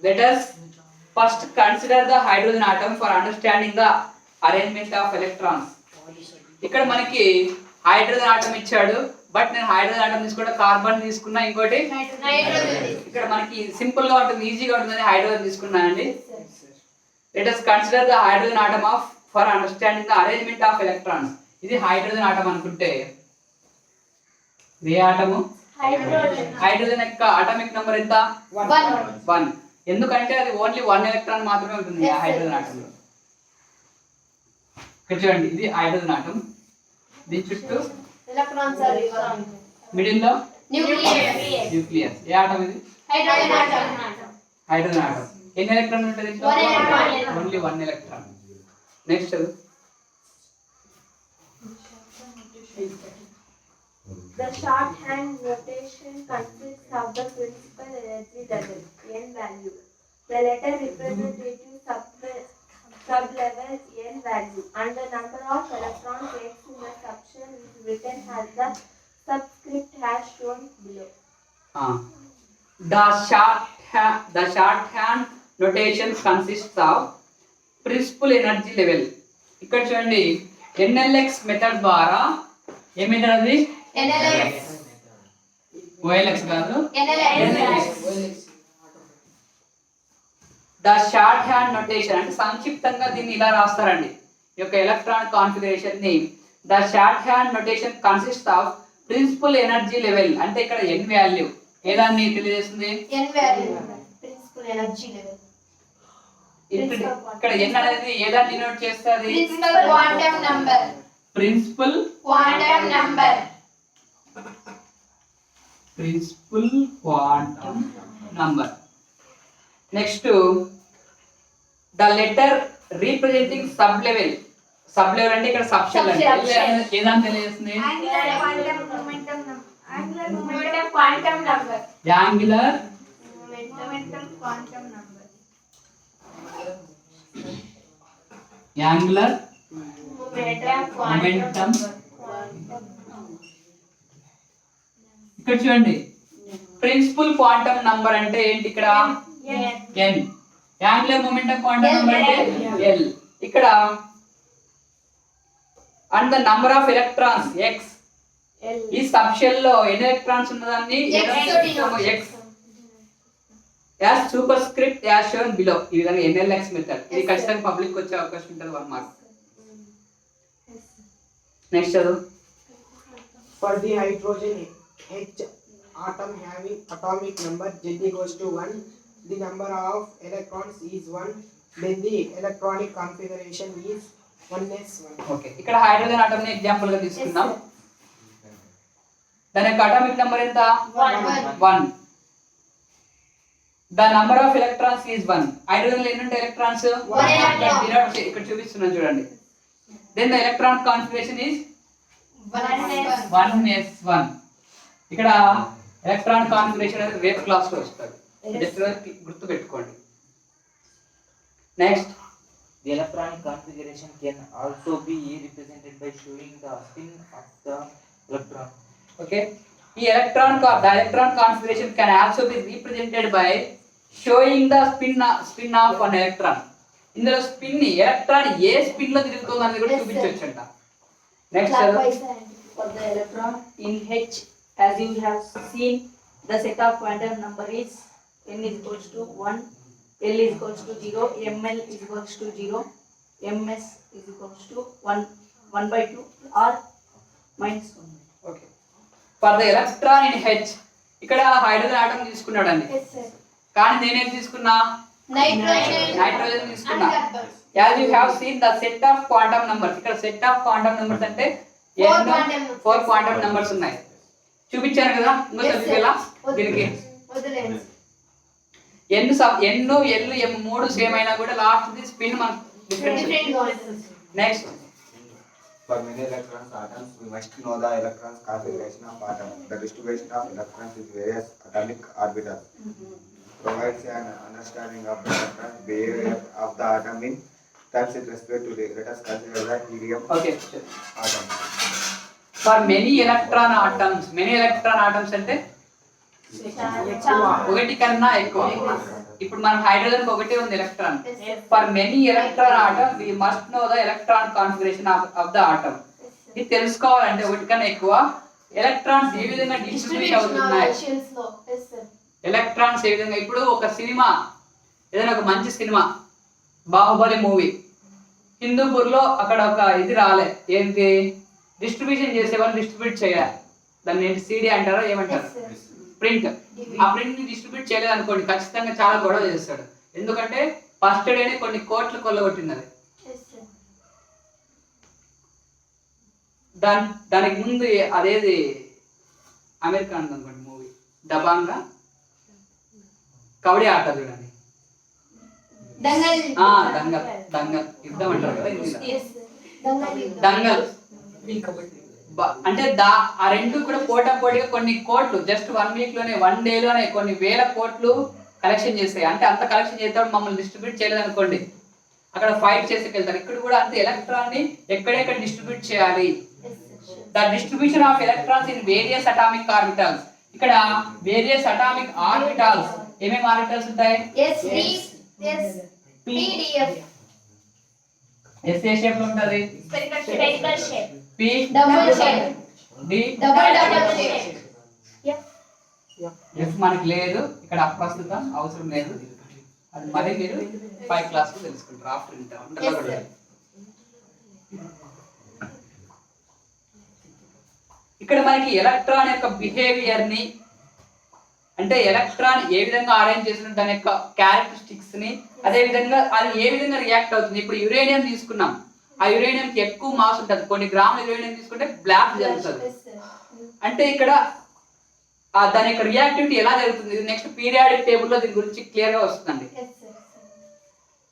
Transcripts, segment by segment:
Let us first consider the hydrogen atom for understanding the arrangement of electrons. ఇక్కడ మనకి hydrogen atom ఇచ్చాడు, but నేను hydrogen atom తీసుకుంటే carbon తీసుకున్నా, ఇంకోటి ఇక్కడ మనకి సింపుల్ గా ఉంటుంది, ఈజీగా ఉంటుందని హైడ్రోజన్ తీసుకున్నానండి. Let us consider the hydrogen atom for understanding the arrangement of electrons. ఇది హైడ్రోజన్ ఆటం అనుకుంటే ఏ ఆటము? హైడ్రోజన్ యొక్క అటామిక్ నంబర్ ఎంత? 1. ఎందుకంటే అది ఓన్లీ 1 ఎలక్ట్రాన్ మాత్రమే ఉంటుంది హైడ్రోజన్ ఆటం లో. ఇక్కడ చూడండి, ఇది హైడ్రోజన్ ఆటం, దీని చుట్టూ మిడిల్ లో న్యూక్లియస్. ఏ ఆటం ఇది? Hydrogen atom. ఎన్ని ఎలక్ట్రాన్ ఉంటుంది? Only 1 electron. Next The shorthand notation consists of the principal energy level n value. The letter representative sublevel n value and the number of electrons x in the subshell is written as the subscript as shown below. The shorthand notation consists of principal energy level. ఇక్కడ చూడండి, NLX method ద్వారా ఏ method అది? NLX. OLX కాదు, NLX. The shorthand notation అంటే సంక్షిప్తంగా దీన్ని ఇలా రాస్తారండి. ఈ యొక్క ఎలక్ట్రాన్ కాన్ఫిగరేషన్ ని the shorthand notation consists of principal energy level అంటే ఇక్కడ n వాల్యూ ఏ దాన్ని తెలియజేస్తుంది? n value principal energy level. ఇక్కడ n అనేది ఏ దాన్ని డినోట్ చేస్తుంది? Principal quantum number. Principal quantum number. Principal quantum number. Next, the letter representing sublevel. Sublevel అంటే ఇక్కడ సబ్షెల్ అంటే ఏదాన్ని తెలియజేస్తుంది? Angular quantum momentum number. Angular momentum quantum number. Angular momentum quantum number. Angular momentum. ఇక్కడ చూడండి, principal quantum number అంటే ఏంటి? ఇక్కడ n. Angular momentum quantum number అంటే l. ఇక్కడ and the number of electrons x. ఈ సబ్ షెల్ లో ఎన్ని ఎలక్ట్రాన్స్ ఉన్నదాన్ని x as superscript as shown below. ఈ విధంగా NLX మెథడ్. ఇది ఖచ్చితంగా పబ్లిక్ వచ్చే అవకాశం ఉంటుంది, 1 మార్క్. నెక్స్ట్ చదువు. For the hydrogen H atom having atomic number Z equals to 1, the number of electrons is 1, then the electronic configuration is 1s1. Okay, ఇక్కడ hydrogen atom ని ఎగ్జాంపుల్ గా తీసుకుందాం. దాని యొక్క అటామిక్ నంబర్ ఎంత? 1. The number of electrons is 1. Hydrogen లో ఎన్ని ఉంటాయి ఎలక్ట్రాన్స్? ఇక్కడ చూపిస్తున్నాను చూడండి. Then the electron configuration is 1s1. ఇక్కడ ఎలక్ట్రాన్ కాన్ఫిగరేషన్ అనేది రేపు క్లాస్ లో వస్తుంది, జస్ట్ గుర్తు పెట్టుకోండి. Next, the electronic configuration can also be represented by showing the spin of the electron. okay, the electron configuration can also be represented by showing the spin of an electron. ఇందులో spin ని electron ఏ spin లో తిరుగుతుంది అనేది కూడా చూపించవచ్చంట. Next, for the electron in H, as you have seen, the set of quantum number is n is equals to 1, L is equals to 0, ML is equals to 0, MS is equals to 1/2 or minus 1. Okay, for the electron in H ఇక్కడ hydrogen atom తీసుకున్నాడండి, కానీ నేనేం తీసుకున్నా? Nitrogen తీసుకున్నా. as you have seen the set of quantum numbers, ఇక్కడ set of quantum numbers అంటే 4 quantum numbers ఉన్నాయి, చూపించాను కదా ఇంకో సబ్జెక్ట్. దీనికి n l m 3 సేమ్ అయినా కూడా లాస్ట్ ది స్పిన్ మనకు difference. Next, for many electrons atoms we must know the electrons configuration of atom. The distribution of electrons with various atomic orbitals provides an understanding of the electron behavior of the atom in terms with respect to the. Let us consider the helium atom. for many electron atoms అంటే ఒకటి కన్నా ఎక్కువ. ఇప్పుడు మనం hydrogen ఒకటే ఉంది electron. For many electron atom we must know the electron configuration of the atom. ఇది తెలుసుకోవాలంటే ఒకటి కన్నా ఎక్కువ ఎలక్ట్రాన్స్ ఏ విధంగా డిస్ట్రిబ్యూట్ అవుతున్నాయి, ఎలక్ట్రాన్స్ ఏ విధంగా. ఇప్పుడు ఒక సినిమా, ఏదైనా ఒక మంచి సినిమా, బాహుబలి మూవీ, హిందూపూర్లో అక్కడ ఒక ఇది రాలే, ఏంటి డిస్ట్రిబ్యూషన్ చేసే వాళ్ళు డిస్ట్రిబ్యూట్ చేయాలి. దాన్ని ఏంటి సీడీ అంటారా ఏమంటారు, ప్రింట్. ఆ ప్రింట్ ని డిస్ట్రిబ్యూట్ చేయలేదు అనుకోండి, ఖచ్చితంగా చాలా గొడవ చేస్తాడు. ఎందుకంటే ఫస్ట్ డేనే కొన్ని కోట్లు కొల్లగొట్టినది. దానికి ముందు అదేది అమెరికా అనుకోండి మూవీ దబాంగా, కబడ్డీ ఆడతారు చూడండి, దంగల్ దంగల్ యుద్ధం అంటారు కదా హిందీలో, దంగల్. అంటే ఆ రెండు కూడా పోటాపోటీగా కొన్ని కోట్లు జస్ట్ 1 వీక్ లోనే 1 డే లోనే కొన్ని వేల కోట్లు కలెక్షన్ చేస్తాయి. అంటే అంత కలెక్షన్ చేస్తాడు, మమ్మల్ని డిస్ట్రిబ్యూట్ చేయలేదు అనుకోండి, అక్కడ ఫైట్ చేసేకెళ్తారు. ఇక్కడ కూడా అంతే, ఎలక్ట్రాన్ ని ఎక్కడెక్కడ డిస్ట్రిబ్యూట్ చేయాలి. The distribution of electrons in various atomic orbitals. ఇక్కడ వేరియస్ అటామిక్ ఆర్బిటల్స్ ఏమేమి ఆర్బిటల్స్ ఉంటాయి? ఎస్ ఏ షేప్ లో ఉంటది, p double shape, d double shape. F మనకి లేదు ఇక్కడ, అప్రస్తుతం అవసరం లేదు. అది మరి మీరు 5 క్లాస్ లో తెలుసుకుంటారు ఆఫ్టర్ ఇంటర్. ఇక్కడ మనకి ఎలక్ట్రాన్ యొక్క బిహేవియర్ ని, అంటే ఎలక్ట్రాన్ ఏ విధంగా అరేంజ్ చేసిన దాని యొక్క క్యారెక్టరిస్టిక్స్ ని, అదే విధంగా అది ఏ విధంగా రియాక్ట్ అవుతుంది. ఇప్పుడు యురేనియం తీసుకున్నాం, ఆ యురేనియం కి ఎక్కువ మాస్ ఉంటుంది, కొన్ని గ్రాముల యురేనియం తీసుకుంటే బ్లాక్ జరుగుతుంది. అంటే ఇక్కడ దాని యొక్క రియాక్టివిటీ ఎలా జరుగుతుంది, ఇది నెక్స్ట్ పీరియాడిక్ టేబుల్ లో దీని గురించి క్లియర్ గా వస్తుందండి.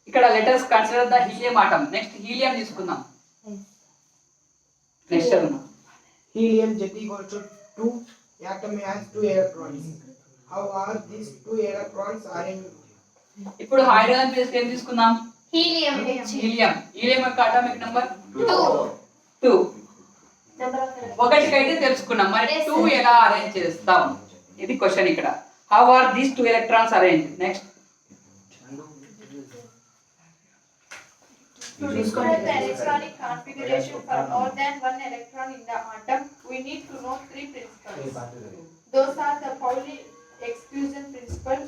ఇక్కడ letters consider the helium atom. Next helium తీసుకుందాం. Next Helium Z equals to 2. Atom has 2 electrons. How are these 2 electrons arranged? ఇప్పుడు హైడ్రోజన్ ప్లేస్ ఏం తీసుకుందాం? హీలియం. హీలియం యొక్క అటామిక్ నంబర్ 2. నెంబర్ ఆఫ్ ఒకటికైతే తెలుసుకున్నాం, మరి 2 ఎలా అరేంజ్ చేస్తాం ఇది క్వశ్చన్ ఇక్కడ. How are these 2 electrons arrange? Next To describe the electronic configuration for more than one electron in the atom, we need to know 3 principles. Those are the Pauli exclusion principle,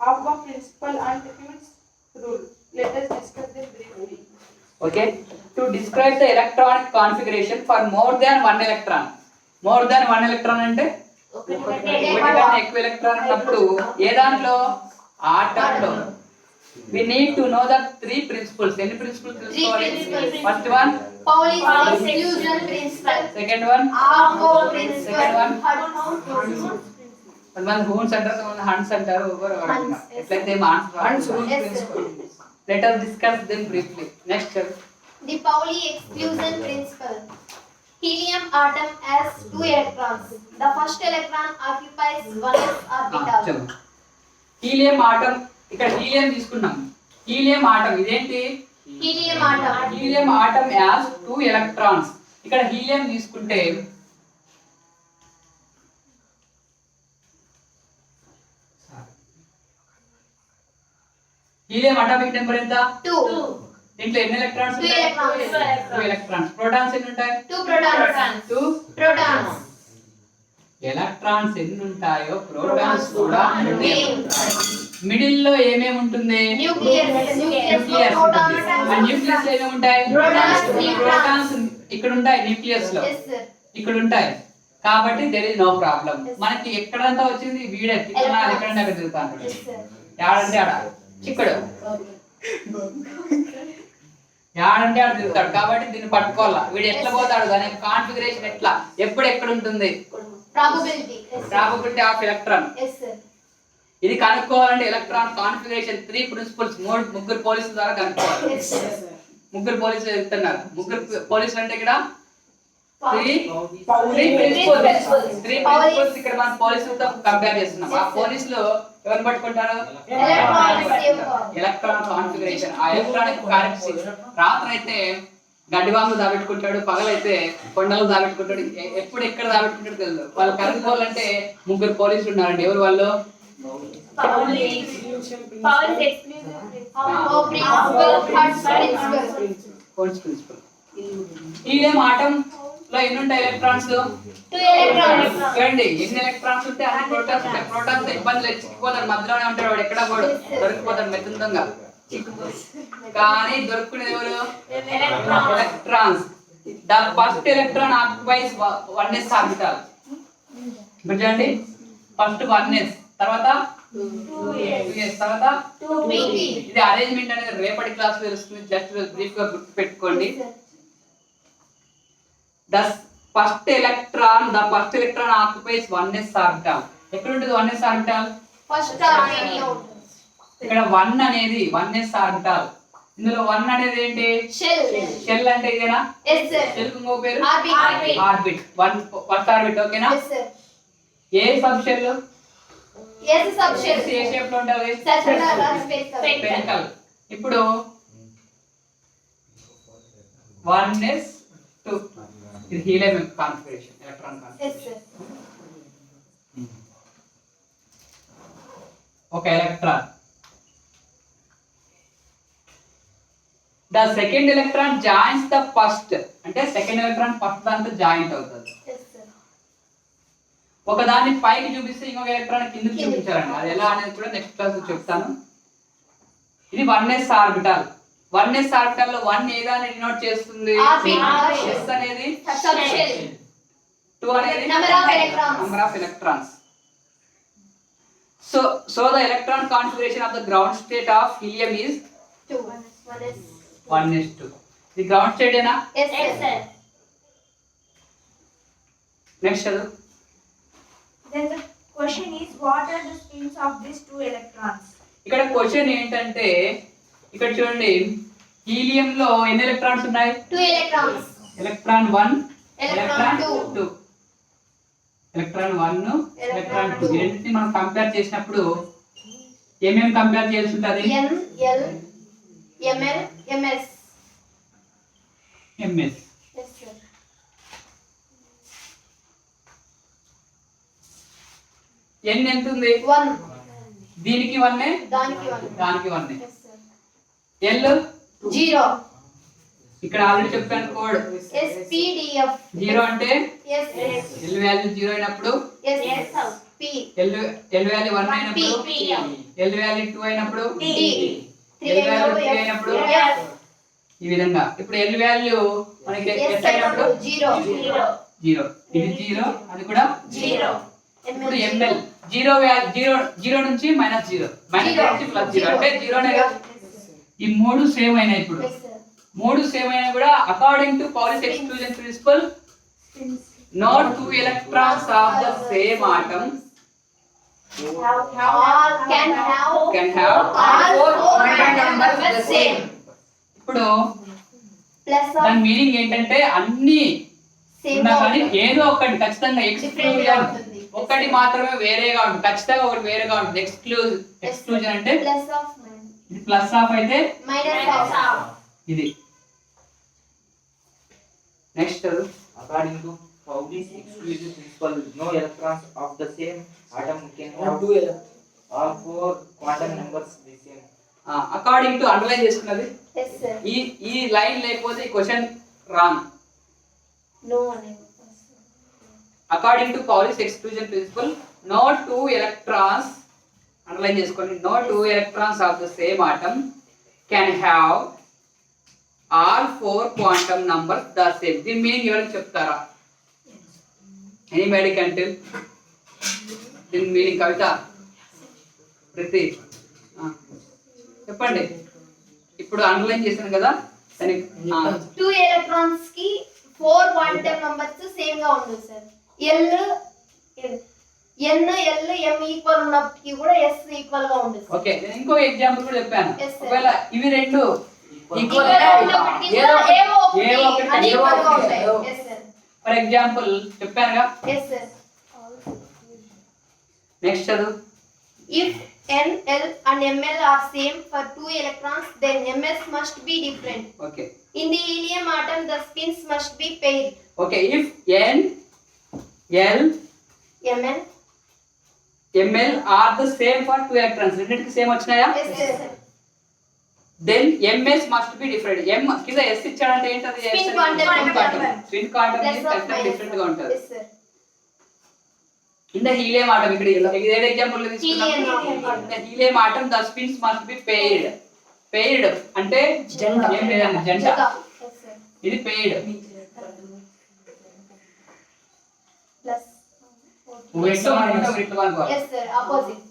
Aufbau principle, and Hughes rule. Let us discuss them briefly. Okay. To describe the electronic configuration for more than 1 electron. More than 1 electron అంటే ఒకటికన్నా ఎక్కువ electron ఉన్నప్పుడు ఏ దాంట్లో? Atom లో. We need to know the 3 principles. Any principles తెలుసుకోవాలి? First one Pauli's exclusion principle. second one Aufbau principle. second one Hans. కొంతమంది Huns అంటారు, కొంతమంది Hans అంటారు, ఎట్లయితే Hans rule Yes, principle. let us discuss them briefly. Next The Pauli exclusion principle. Helium atom has 2 electrons. The first electron occupies 1s orbital. Helium atom. ఇక్కడ helium తీసుకున్నాం, helium atom ఇదేంటి? Helium atom. Helium atom has 2 electrons. ఇక్కడ helium తీసుకుంటే helium atomic number ఎంత? 2. దీంట్లో ఎన్ని electrons Two ఉంటాయి? electrons. 2 electrons. Protons ఎన్ని ఉంటాయి? 2 protons. 2 Protons. ఎలక్ట్రాన్స్ ఎన్ని ఉంటాయో ప్రోటాన్స్ కూడా Three. మిడిల్ లో ఏమేమి ఉంటుంది? Nucleus. న్యూక్లియస్ ఉంటుంది. ఆ న్యూక్లియస్ లో ఏమేమి ఉంటాయి? Protons. ప్రోటాన్స్ ఇక్కడ ఉంటాయి న్యూక్లియస్ లో, Yes, sir. ఇక్కడ ఉంటాయి. కాబట్టి దేర్ ఇస్ నో ప్రాబ్లం. మనకి ఎక్కడంతా వచ్చింది వీడే, ఇక్కడ ఎక్కడంటే అక్కడ తిరుగుతాను. Yes, sir. యాడంటే ఆడ చిక్కడు, యాడంటే ఆడ తిరుగుతాడు. కాబట్టి దీన్ని పట్టుకోవాలా, వీడు ఎట్లా పోతాడు, దాని కాన్ఫిగరేషన్ ఎట్లా, ఎప్పుడు ఎక్కడ ఉంటుంది, Probability. Yes, sir. Probability of electron. Yes, sir. ఇది కనుక్కోవాలంటే ఎలక్ట్రాన్ కాన్ఫిగరేషన్ 3 ప్రిన్సిపల్స్ ముగ్గురు పోలీసుల ద్వారా కనుక్కోవాలి. Yes, sir. ముగ్గురు పోలీసులు చెప్తున్నారు. ముగ్గురు పోలీసులు అంటే ఇక్కడ Pauli. 3 ప్రిన్సిపల్స్ ఇక్కడ మనం పోలీసులతో కంపేర్ చేస్తున్నాం. ఆ పోలీసులు ఎవరు పట్టుకుంటారు? Electronic. ఎలక్ట్రాన్ కాన్ఫిగరేషన్, ఆ ఎలక్ట్రానిక్ క్యారెక్టరిస్టిక్స్. రాత్రి అయితే గడ్డివాములు దాబెట్టుకుంటాడు, పగలైతే కొండలు దాబెట్టుకుంటాడు, ఎప్పుడు ఎక్కడ దాబెట్టుకుంటాడు తెలియదు. వాళ్ళు కనుక్కోవాలంటే 3 పోలీసులు ఉన్నారండి. ఎవరు వాళ్ళు? Pauli's exclusive కోన్స్ ప్రిన్సిపల్. హీలియం ఆటం లో ఎన్ని ఉంటాయి ఎలక్ట్రాన్స్? 2 electrons. చూడండి ఎన్ని ఎలక్ట్రాన్స్ ఉంటే అన్ని ప్రోటాన్స్ ఉంటాయి. ప్రోటాన్స్ ఇబ్బంది లేదు, చిక్కిపోతాడు, మధ్యలోనే ఉంటాడు, వాడు ఎక్కడ పోడు, దొరికిపోతాడు మెత్తంగా. కానీ దొరుకునేది ఎవరు? Electrons. The first electron occupies 1s orbital. ఇప్పుడు చూడండి, ఫస్ట్ 1s, తర్వాత 2s, తర్వాత 2p. ఇది అరేంజ్మెంట్ అనేది రేపటి క్లాస్ తెలుస్తుంది, జస్ట్ బ్రీఫ్ గా గుర్తు పెట్టుకోండి. The first electron occupies 1s orbital. ఎక్కడ ఉంటుంది 1s orbital? First orbital. ఇక్కడ 1 అనేది 1s orbital. ఇందులో 1 అనేది ఏంటి? Shell. షెల్ అంటే ఇదేనా? Yes sir. షెల్ కు ఇంకో పేరు Orbit. ఆర్బిట్. 1 ఫస్ట్ ఆర్బిట్, ఓకేనా? Yes sir. ఏ సబ్ షెల్? Yes subshell. ఏ షేప్ లో ఉంటది? Circular or spherical. స్పెరికల్. ఇప్పుడు 1s 2 ఇది helium configuration, electron configuration. Yes sir. ఒక electron. The second electron joins the first, అంటే సెకండ్ ఎలక్ట్రాన్ ఫస్ట్ దాంతో joint అవుతుంది. Yes sir. ఒక దాన్ని పైకి చూపిస్తే ఇంకొక ఎలక్ట్రాన్ కిందకి చూపించాలండి. అది ఎలా అనేది కూడా నెక్స్ట్ క్లాస్ లో చెప్తాను. ఇది 1s ఆర్బిటాల్. 1s ఆర్బిటాల్ లో 1 ఏదాన్ని డినోట్ చేస్తుంది? Orbit. s అనేది Subshell. 2 అనేది Number of electrons. number of electrons. So the electron configuration of the ground state of helium is 2. 1s. 1s2. The ground state ఏనా? Yes sir. Next చదువు. Then the question is, what are the spins of these 2 electrons? ఇక్కడ question ఏంటంటే, ఇక్కడ చూడండి, helium లో ఎన్ని electrons ఉన్నాయి? 2 electrons. Electron 1, Electron 2. Electron 1, electron 2. 2. ఈ రెండింటిని మనం కంపేర్ చేసినప్పుడు ఏమేమి కంపేర్ చేయాల్సి ఉంటుంది? N, L, Ml, Ms. ms. Yes sir. n ఎంత ఉంది? 1. దీనికి 1, దానికి 1. దానికి 1. Yes sir. l 0. ఇక్కడ ఆల్రెడీ చెప్పాను కోడ్. SPDF. 0 అంటే Yes. l వాల్యూ 0 అయినప్పుడు, Yes. P. l వాల్యూ 1 అయినప్పుడు, P. l వాల్యూ 2 అయినప్పుడు, D. l వాల్యూ 3 అయినప్పుడు, F. ఈ విధంగా. ఇప్పుడు l వాల్యూ మనకి S s అయినప్పుడు 0. 0. ఇది 0, అది కూడా 0. ఇప్పుడు ml 0 నుంచి -0, -0 నుంచి +0 అంటే 0 నే కదా. ఈ మూడు సేమ్ అయినాయి. ఇప్పుడు Yes sir. మూడు సేమ్ అయినా కూడా according to Pauli's exclusion principle, no 2 electrons of the same atom Can have all all 4 quantum numbers numbers the same. ఇప్పుడు Plus of దాని మీనింగ్ ఏంటంటే అన్ని same ఉన్నా కానీ ఉంటుంది. ఏదో ఒకటి ఖచ్చితంగా Different గా ఎక్స్క్లూజన్, ఉంటుంది. ఒకటి మాత్రమే వేరేగా ఉంటుంది, ఖచ్చితంగా ఒకటి వేరేగా ఉంటుంది. ఎక్స్క్లూజన్ అంటే Plus of ఇది ప్లస్ ఆఫ్ అయితే minus of. ఇది. Next According to Pauli's exclusive principle, no electrons of the same atom can have all 4 quantum numbers the same. According to underline చేసుకున్నది. Yes sir. ఈ line లేకపోతే ఈ question wrong. No one. According to Pauli's exclusion principle, no 2 electrons, underline చేసుకోండి, no 2 electrons of the same atom can have all 4 quantum numbers the same. దీని meaning ఎవరైనా చెప్తారా? Anybody can tell దీని meaning? కవిత, ప్రతి చెప్పండి. ఇప్పుడు అండర్లైన్ చేశాను కదా దానికి 2 electrons కి 4 quantum numbers సేమ్ గా ఉంటుంది sir. N, L, M equal ఉన్నప్పటికీ కూడా S ఈక్వల్ గా ఉంటుంది సార్. ఓకే. నేను ఇంకో ఎగ్జాంపుల్ కూడా చెప్పాను. Yes, sir. ఒకవేళ ఇవి రెండు ఈక్వల్ ఈక్వల్ గా ఉన్నప్పటికీ కూడా ఏవో ఒకటి అన్ఈక్వల్ గా ఉంటాయి. Yes sir. ఫర్ ఎగ్జాంపుల్ చెప్పానుగా. Yes sir. నెక్స్ట్ చదువు. If N, L and Ml are same for 2 electrons, then Ms must be different. Okay. In the helium atom, the spins must be paired. Okay, if N, L, Ml? Ml are the same for 2 electrons. రెండింటికి same వచ్చినాయా? Yes, sir. Then Ms must be different. M కింద S ఇచ్చాడంటే ఏంటది? Spin quantum number. Spin quantum Plus or minus. Different గా ఉంటుంది. Yes, sir. In the helium atom ఇక్కడ ఇది ఏ example లో తీసుకున్నాం? Helium. In the helium atom the spins must be paired. Paired అంటే జంట. ఏం లేదండి జంట. Yes, sir. ఇది paired. Plus. వీటిలో మనం వీటిలో అనుకోవాలి. Yes, sir. Opposite.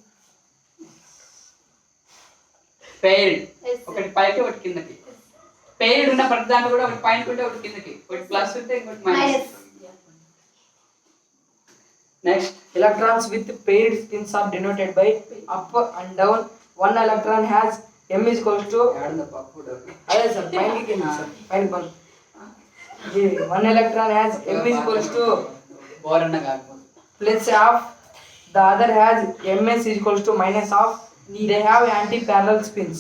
Paired. Yes, sir. ఒకటి పైకి ఒకటి కిందకి. Paired ఉన్న ప్రతి దాంట్లో కూడా ఒకటి పైన ఉంటే ఒకటి కిందకి. ఒకటి ప్లస్ ఉంటే ఇంకోటి minus. Minus. Next Electrons with paired spins are denoted by up and down. One electron has m is equals to అదే సార్ పైనకి సార్ పైన పని one electron has m is equals to bore అన్న కాకపోతే plus half, the other has ms is equals to minus half. They have anti-parallel spins.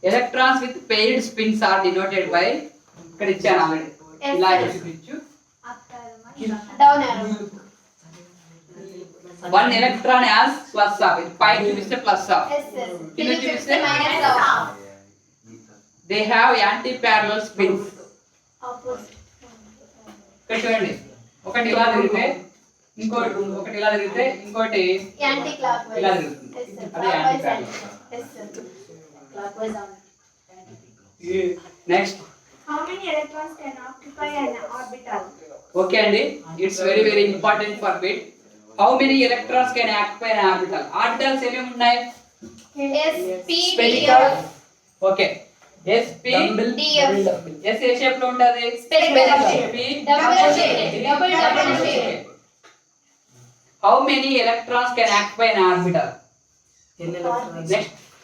electrons with paired spins are denoted by ఇక్కడ ఇచ్చాను already Yes, ఇలా sir. చూపించు Down arrow. one electron has plus half ఇది పైన చూపిస్తే plus half Yes, sir. కింద Finish చూపిస్తే with minus half. they have anti parallel spins Opposite. ఇక్కడ చూడండి ఒకటి ఇలా తిరిగితే ఒకటి ఇలా తిరిగితే ఇంకోటి Anti-clockwise. ఇలా తిరుగుతుంది Yes, sir. అదే Clockwise anti-parallel. and- Yes, sir. Clockwise on. Next How many electrons can occupy an orbital? Okay అండి it's very very important for bit how many electrons can occupy an orbital orbitals ఏమేమి ఉన్నాయి S, P, D, spherical F. Okay sp D, F. s ఏ shape లో ఉంటది Spherical shape. P Double shape. Double shape. హౌ many electrons can occupy an orbital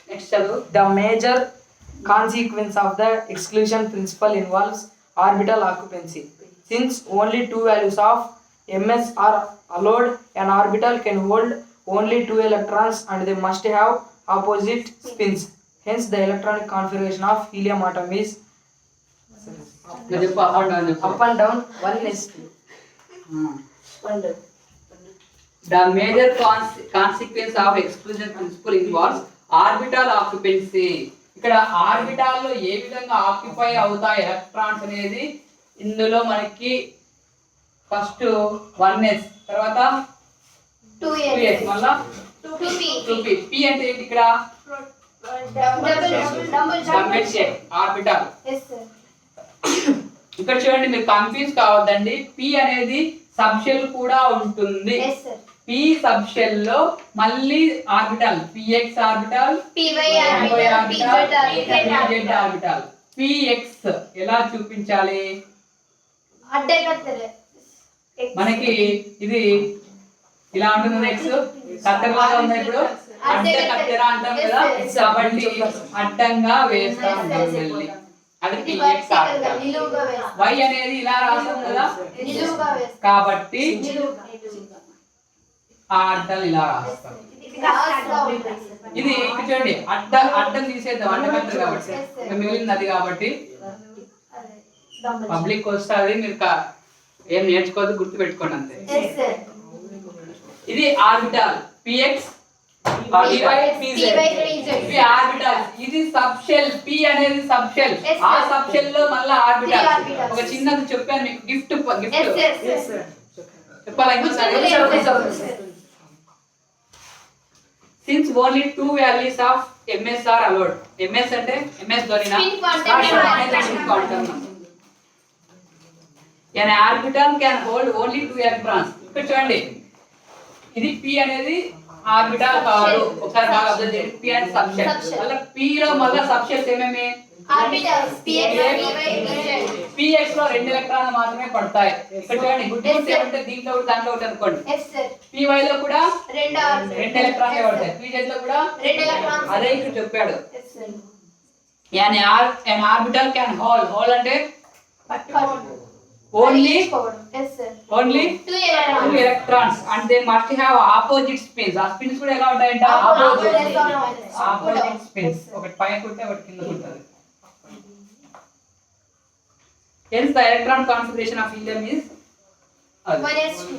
next చదువు The major consequence of the exclusion principle involves orbital occupancy. Since only two values of ms are allowed, an orbital can hold only 2 electrons and they must have opposite spins. Hence, the electronic configuration of helium atom is చెప్పు up and down చెప్పు up and down 1s2. The major consequence of exclusion principle involves orbital occupancy. ఇక్కడ orbital లో ఏ విధంగా occupy అవుతాయి electrons అనేది ఇందులో మనకి first 1s తర్వాత 2S. 2s మళ్ళా 2P. 2p p అంటే ఏంటి ఇక్కడ Double double shape orbital Yes, sir. ఇక్కడ చూడండి మీరు కన్ఫ్యూజ్ కావద్దండి p అనేది సబ్ షెల్ కూడా ఉంటుంది Yes, sir. p sub shell లో మళ్ళీ orbital px orbital PY orbital, PZ orbital. pz orbital px ఎలా చూపించాలి అడ్డే కత్తెర. మనకి ఇది ఇలా ఉంటుంది x కత్తెరలాగా ఉంది ఇప్పుడు అడ్డ కత్తెర అంటాం కదా కాబట్టి అడ్డంగా వేస్తాం వెళ్ళి అది ఇది px vertical గా, ఆర్బిటాల్ నిలువుగా వేస్తాం. y అనేది ఇలా రాస్తాం కదా నిలువుగా వేస్తాం. కాబట్టి నిలువుగా. ఆ అడ్డలు ఇలా రాస్తాం ఇది cross గా ఉంటుంది. ఇది ఇక్కడ చూడండి అడ్డం తీసేద్దాం అడ్డ కత్తెర కాబట్టి ఇంకా మిగిలింది అది కాబట్టి పబ్లిక్ వస్తుంది మీరు ఏం నేర్చుకోవద్దు గుర్తు పెట్టుకోండి అంతే Yes, sir. ఇది ఆర్బిటాల్ px PY, PZ. ఇవి ఆర్బిటాల్స్ ఇది సబ్ షెల్ p అనేది సబ్ షెల్ Yes, ఆ sir. సబ్ షెల్ లో మళ్ళీ ఆర్బిటాల్ Three orbitals. ఒక చిన్నది చెప్పాను మీకు గిఫ్ట్ Yes, yes, sir. చెప్పాలా ఇంకోసారి since only 2 values of ms are allowed ms అంటే ms ధోనినా Spin quantum. spin quantum an orbital can hold only 2 electrons ఇక్కడ చూడండి ఇది p అనేది ఆర్బిటాల్ కాదు ఒకసారి బాగా అబ్జర్వ్ చేయండి p అంటే సబ్ షెల్ Subshell. మళ్ళీ p లో మళ్ళీ సబ్ షెల్స్ ఏమేమి Orbitals. PX, PY, PZ. px లో 2 ఎలక్ట్రాన్లు మాత్రమే పడతాయి ఇక్కడ చూడండి గుడ్ న్యూస్ ఏమంటే దీంట్లో ఒకటి దాంట్లో ఒకటి అనుకోండి Yes, sir. py లో కూడా రెండు 2 ఎలక్ట్రాన్లే పడతాయి pz లో కూడా 2 electrons. అదే ఇక్కడ చెప్పాడు Yes, sir. an orbital can hold అంటే only Yes, sir. Only Two electrons. Electrons and they must have opposite spins. ఆ స్పిన్స్ కూడా ఎలా ఉంటాయంట? Opposite. Opposite spins. ఒకటి పైన ఉంటే ఒకటి కింద ఉంటుంది. Hence the electron configuration of helium is 1s2.